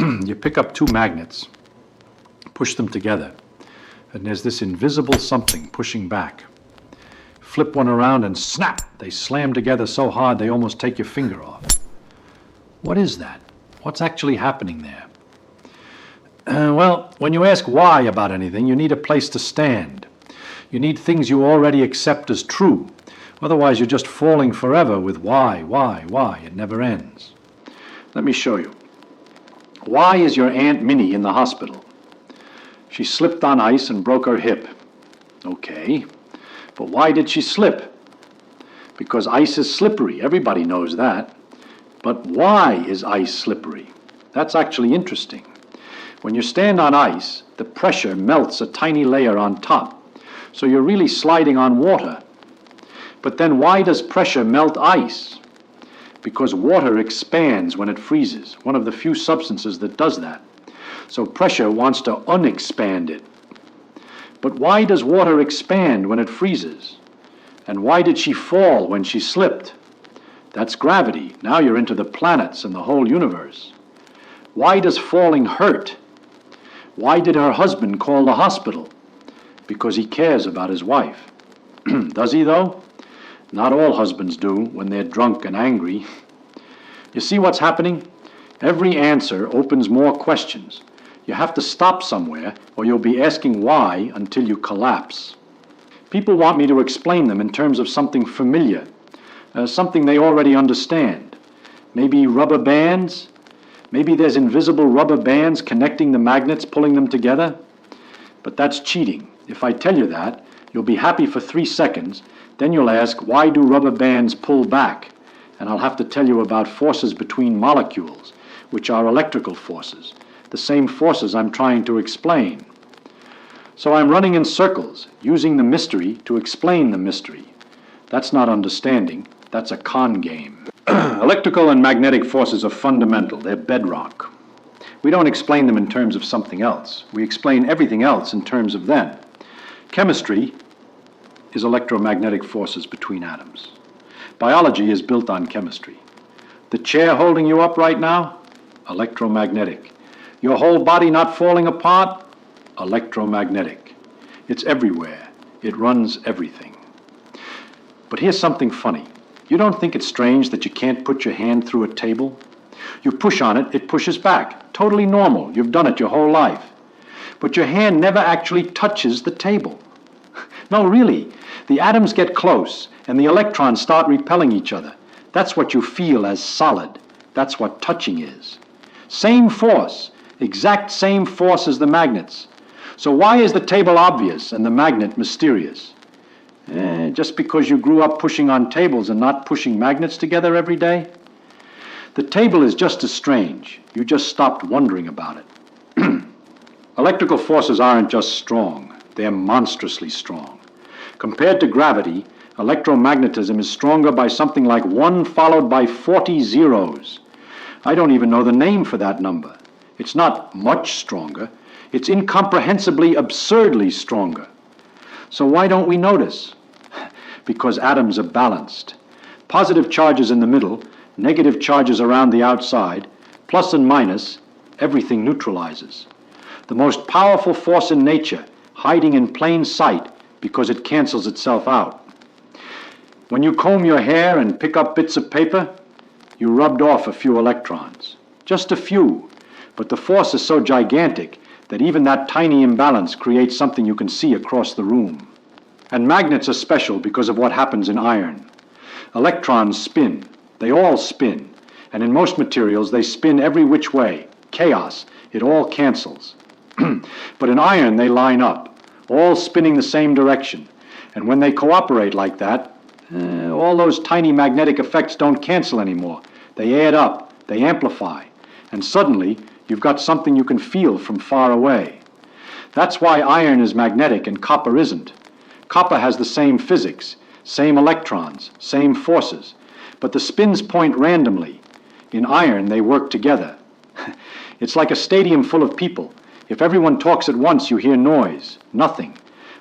You pick up two magnets, push them together, and there's this invisible something pushing back. Flip one around and snap! They slam together so hard they almost take your finger off. What is that? What's actually happening there? Well, when you ask why about anything, you need a place to stand. You need things you already accept as true. Otherwise, you're just falling forever with why. It never ends. Let me show you. Why is your Aunt Minnie in the hospital? She slipped on ice and broke her hip. Okay, but why did she slip? Because ice is slippery. Everybody knows that. But why is ice slippery? That's actually interesting. When you stand on ice, the pressure melts a tiny layer on top. So you're really sliding on water. But then why does pressure melt ice? Because water expands when it freezes, one of the few substances that does that. So pressure wants to unexpand it. But why does water expand when it freezes? And why did she fall when she slipped? That's gravity. Now you're into the planets and the whole universe. Why does falling hurt? Why did her husband call the hospital? Because he cares about his wife. Does he, though? Not all husbands do when they're drunk and angry. You see what's happening? Every answer opens more questions. You have to stop somewhere, or you'll be asking why until you collapse. People want me to explain them in terms of something familiar, something they already understand. Maybe rubber bands? Maybe there's invisible rubber bands connecting the magnets, pulling them together? But that's cheating. If I tell you that, you'll be happy for 3 seconds. Then you'll ask, why do rubber bands pull back? And I'll have to tell you about forces between molecules, which are electrical forces, the same forces I'm trying to explain. So I'm running in circles, using the mystery to explain the mystery. That's not understanding, that's a con game. Electrical and magnetic forces are fundamental, they're bedrock. We don't explain them in terms of something else. We explain everything else in terms of them. Chemistry is electromagnetic forces between atoms. Biology is built on chemistry. The chair holding you up right now? Electromagnetic. Your whole body not falling apart? Electromagnetic. It's everywhere. It runs everything. But here's something funny. You don't think it's strange that you can't put your hand through a table? You push on it, it pushes back. Totally normal. You've done it your whole life. But your hand never actually touches the table. No, really. The atoms get close, and the electrons start repelling each other. That's what you feel as solid. That's what touching is. Same force, exact same force as the magnets. So why is the table obvious and the magnet mysterious? Just because you grew up pushing on tables and not pushing magnets together every day? The table is just as strange. You just stopped wondering about it. Electrical forces aren't just strong, they're monstrously strong. Compared to gravity, electromagnetism is stronger by something like 1 followed by 40 zeros. I don't even know the name for that number. It's not much stronger, it's incomprehensibly, absurdly stronger. So why don't we notice? Because atoms are balanced. Positive charges in the middle, negative charges around the outside, plus and minus, everything neutralizes. The most powerful force in nature, hiding in plain sight because it cancels itself out. When you comb your hair and pick up bits of paper, you rubbed off a few electrons. Just a few, but the force is so gigantic that even that tiny imbalance creates something you can see across the room. And magnets are special because of what happens in iron. Electrons spin. They all spin. And in most materials, they spin every which way. Chaos. It all cancels. But in iron, they line up, all spinning the same direction. And when they cooperate like that, all those tiny magnetic effects don't cancel anymore. They add up. They amplify. And suddenly, you've got something you can feel from far away. That's why iron is magnetic and copper isn't. Copper has the same physics, same electrons, same forces, but the spins point randomly. In iron, they work together. It's like a stadium full of people. If everyone talks at once, you hear noise, nothing.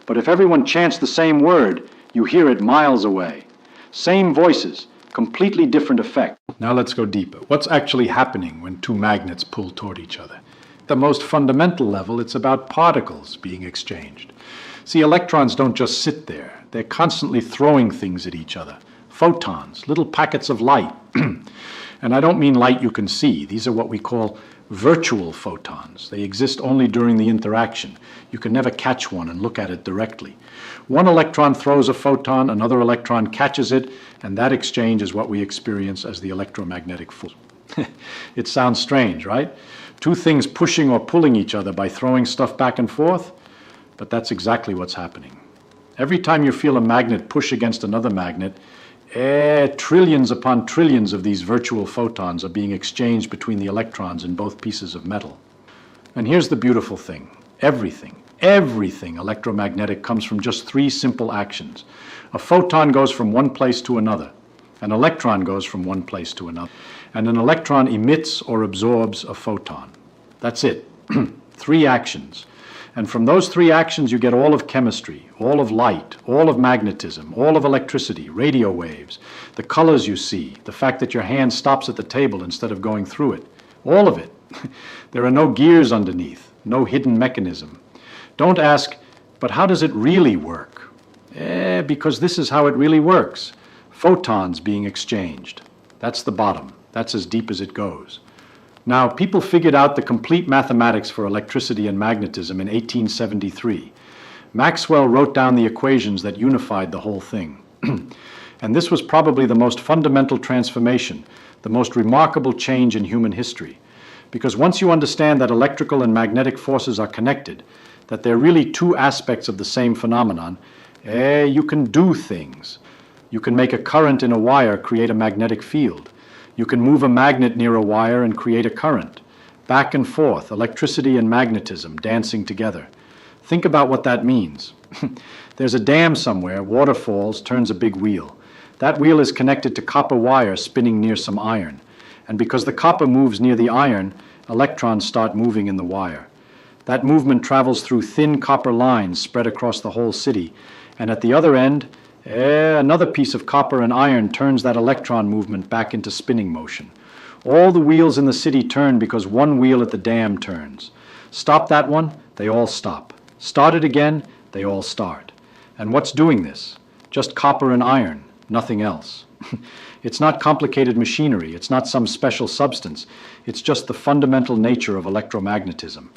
But if everyone chants the same word, you hear it miles away. Same voices, Completely different effect. Now let's go deeper. What's actually happening when two magnets pull toward each other? At the most fundamental level, it's about particles being exchanged. See, electrons don't just sit there. They're constantly throwing things at each other. Photons, little packets of light. And I don't mean light you can see. These are what we call virtual photons. They exist only during the interaction. You can never catch one and look at it directly. One electron throws a photon, another electron catches it, and that exchange is what we experience as the electromagnetic force. It sounds strange, right? Two things pushing or pulling each other by throwing stuff back and forth, but that's exactly what's happening. Every time you feel a magnet push against another magnet, trillions upon trillions of these virtual photons are being exchanged between the electrons in both pieces of metal. And here's the beautiful thing. Everything electromagnetic comes from just three simple actions. A photon goes from one place to another. An electron goes from one place to another. And an electron emits or absorbs a photon. That's it. Three actions. And from those three actions you get all of chemistry, all of light, all of magnetism, all of electricity, radio waves, the colors you see, the fact that your hand stops at the table instead of going through it. All of it. There are no gears underneath, no hidden mechanism. Don't ask, but how does it really work? Because this is how it really works. Photons being exchanged. That's the bottom. That's as deep as it goes. Now, people figured out the complete mathematics for electricity and magnetism in 1873. Maxwell wrote down the equations that unified the whole thing. And this was probably the most fundamental transformation, the most remarkable change in human history. Because once you understand that electrical and magnetic forces are connected, that they're really two aspects of the same phenomenon, you can do things. You can make a current in a wire create a magnetic field. You can move a magnet near a wire and create a current. Back and forth, electricity and magnetism dancing together. Think about what that means. There's a dam somewhere, water falls, turns a big wheel. That wheel is connected to copper wire spinning near some iron. And because the copper moves near the iron, electrons start moving in the wire. That movement travels through thin copper lines spread across the whole city. And at the other end, another piece of copper and iron turns that electron movement back into spinning motion. All the wheels in the city turn because one wheel at the dam turns. Stop that one, they all stop. Start it again, they all start. And what's doing this? Just copper and iron, nothing else. It's not complicated machinery, it's not some special substance. It's just the fundamental nature of electromagnetism.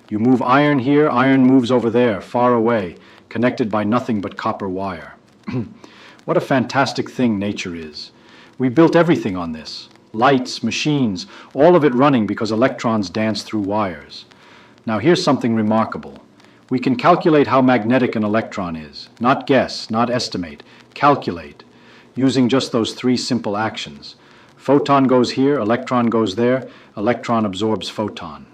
You move iron here, iron moves over there, far away, connected by nothing but copper wire. What a fantastic thing nature is. We built everything on this. Lights, machines, all of it running because electrons dance through wires. Now here's something remarkable. We can calculate how magnetic an electron is. Not guess, not estimate. Calculate. Using just those three simple actions. Photon goes here, electron goes there, electron absorbs photon.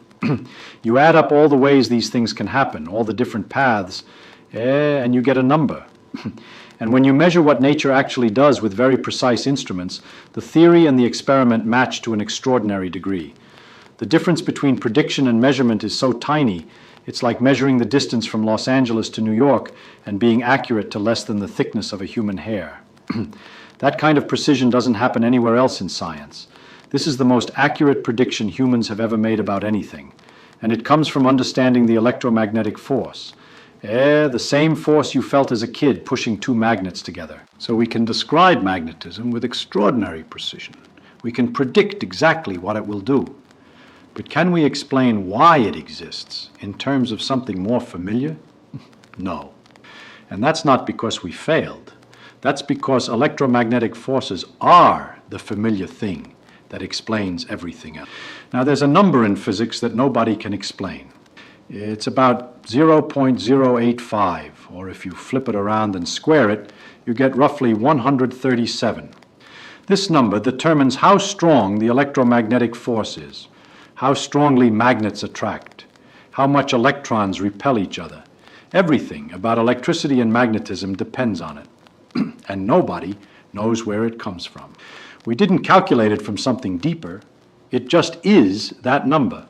You add up all the ways these things can happen, all the different paths, and you get a number. And when you measure what nature actually does with very precise instruments, the theory and the experiment match to an extraordinary degree. The difference between prediction and measurement is so tiny, it's like measuring the distance from Los Angeles to New York and being accurate to less than the thickness of a human hair. That kind of precision doesn't happen anywhere else in science. This is the most accurate prediction humans have ever made about anything, and it comes from understanding the electromagnetic force. The same force you felt as a kid pushing two magnets together. So we can describe magnetism with extraordinary precision. We can predict exactly what it will do. But can we explain why it exists in terms of something more familiar? No. And that's not because we failed. That's because electromagnetic forces are the familiar thing that explains everything else. Now there's a number in physics that nobody can explain. It's about 0.085, or if you flip it around and square it, you get roughly 137. This number determines how strong the electromagnetic force is, how strongly magnets attract, how much electrons repel each other. Everything about electricity and magnetism depends on it, and nobody knows where it comes from. We didn't calculate it from something deeper. It just is that number.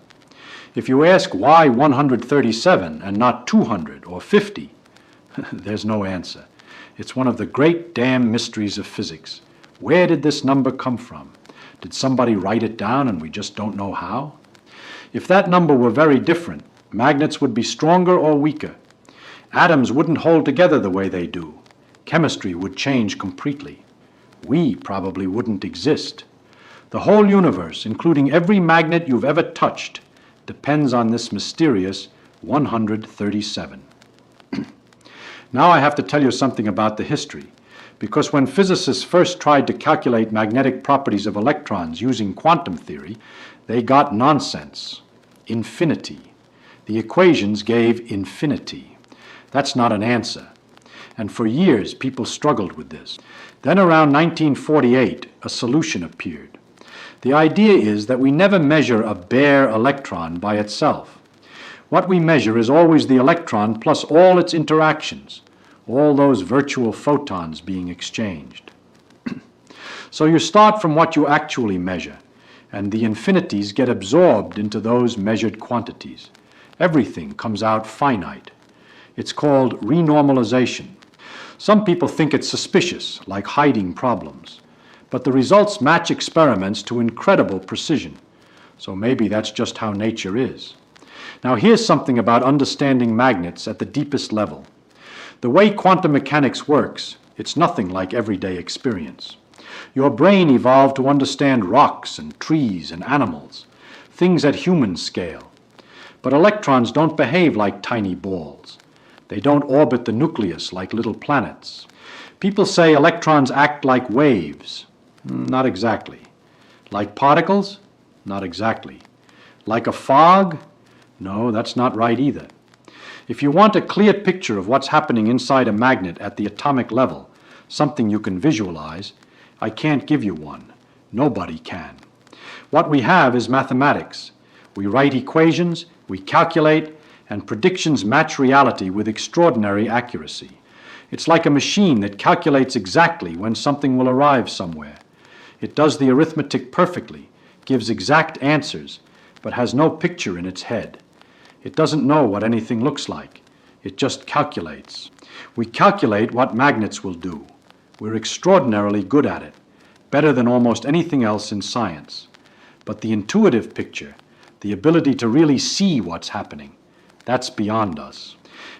If you ask why 137 and not 200 or 50, there's no answer. It's one of the great damn mysteries of physics. Where did this number come from? Did somebody write it down and we just don't know how? If that number were very different, magnets would be stronger or weaker. Atoms wouldn't hold together the way they do. Chemistry would change completely. We probably wouldn't exist. The whole universe, including every magnet you've ever touched, depends on this mysterious 137. Now I have to tell you something about the history, because when physicists first tried to calculate magnetic properties of electrons using quantum theory, they got nonsense. Infinity. The equations gave infinity. That's not an answer. And for years people struggled with this. Then around 1948, a solution appeared. The idea is that we never measure a bare electron by itself. What we measure is always the electron plus all its interactions, all those virtual photons being exchanged. So you start from what you actually measure, and the infinities get absorbed into those measured quantities. Everything comes out finite. It's called renormalization. Some people think it's suspicious, like hiding problems. But the results match experiments to incredible precision. So maybe that's just how nature is. Now here's something about understanding magnets at the deepest level. The way quantum mechanics works, it's nothing like everyday experience. Your brain evolved to understand rocks and trees and animals, things at human scale. But electrons don't behave like tiny balls. They don't orbit the nucleus like little planets. People say electrons act like waves. Not exactly. Like particles? Not exactly. Like a fog? No, that's not right either. If you want a clear picture of what's happening inside a magnet at the atomic level, something you can visualize, I can't give you one. Nobody can. What we have is mathematics. We write equations, we calculate, and predictions match reality with extraordinary accuracy. It's like a machine that calculates exactly when something will arrive somewhere. It does the arithmetic perfectly, gives exact answers, but has no picture in its head. It doesn't know what anything looks like. It just calculates. We calculate what magnets will do. We're extraordinarily good at it, better than almost anything else in science. But the intuitive picture, the ability to really see what's happening, that's beyond us.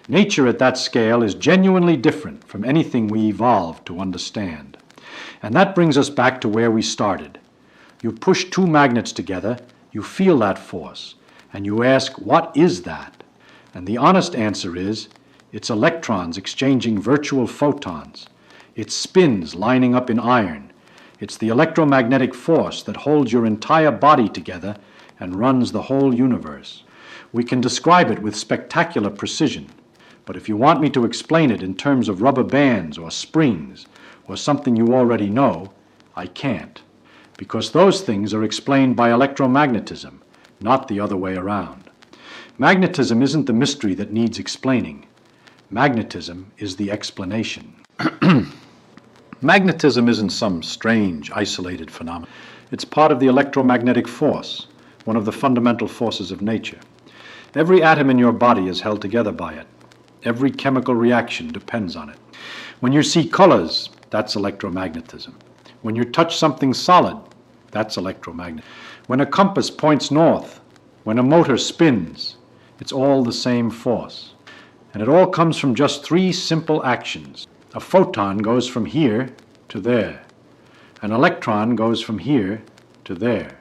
Nature at that scale is genuinely different from anything we evolved to understand. And that brings us back to where we started. You push two magnets together, you feel that force, and you ask, what is that? And the honest answer is, it's electrons exchanging virtual photons. It's spins lining up in iron. It's the electromagnetic force that holds your entire body together and runs the whole universe. We can describe it with spectacular precision, but if you want me to explain it in terms of rubber bands or springs or something you already know, I can't, because those things are explained by electromagnetism, not the other way around. Magnetism isn't the mystery that needs explaining. Magnetism is the explanation. Magnetism isn't some strange, isolated phenomenon. It's part of the electromagnetic force, one of the fundamental forces of nature. Every atom in your body is held together by it. Every chemical reaction depends on it. When you see colors, that's electromagnetism. When you touch something solid, that's electromagnetism. When a compass points north, when a motor spins, it's all the same force. And it all comes from just three simple actions. A photon goes from here to there. An electron goes from here to there.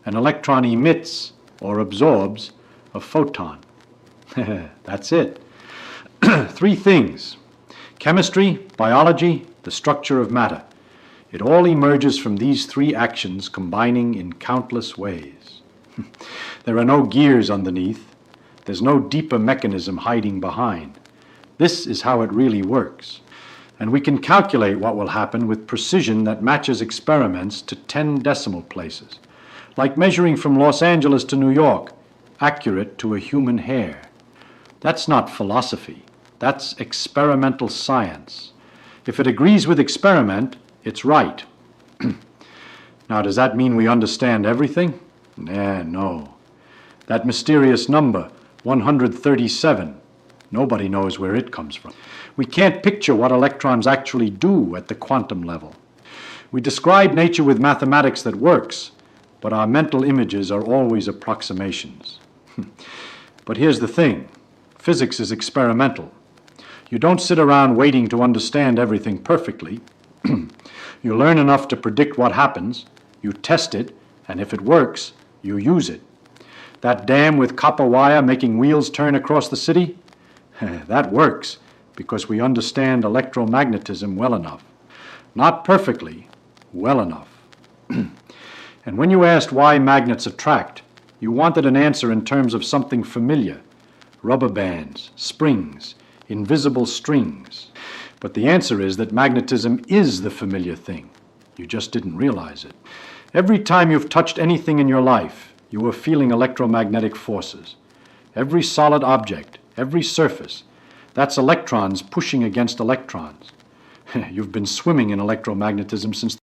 An electron emits or absorbs a photon. That's it. Three things: chemistry, biology, the structure of matter. It all emerges from these three actions combining in countless ways. There are no gears underneath. There's no deeper mechanism hiding behind. This is how it really works. And we can calculate what will happen with precision that matches experiments to 10 decimal places, like measuring from Los Angeles to New York, accurate to a human hair. That's not philosophy. That's experimental science. If it agrees with experiment, it's right. Now, does that mean we understand everything? No. That mysterious number, 137, nobody knows where it comes from. We can't picture what electrons actually do at the quantum level. We describe nature with mathematics that works, but our mental images are always approximations. But here's the thing. Physics is experimental. You don't sit around waiting to understand everything perfectly. You learn enough to predict what happens, you test it, and if it works, you use it. That dam with copper wire making wheels turn across the city? That works because we understand electromagnetism well enough. Not perfectly, well enough. And when you asked why magnets attract, you wanted an answer in terms of something familiar. Rubber bands, springs, invisible strings. But the answer is that magnetism is the familiar thing. You just didn't realize it. Every time you've touched anything in your life, you were feeling electromagnetic forces. Every solid object, every surface, that's electrons pushing against electrons. You've been swimming in electromagnetism since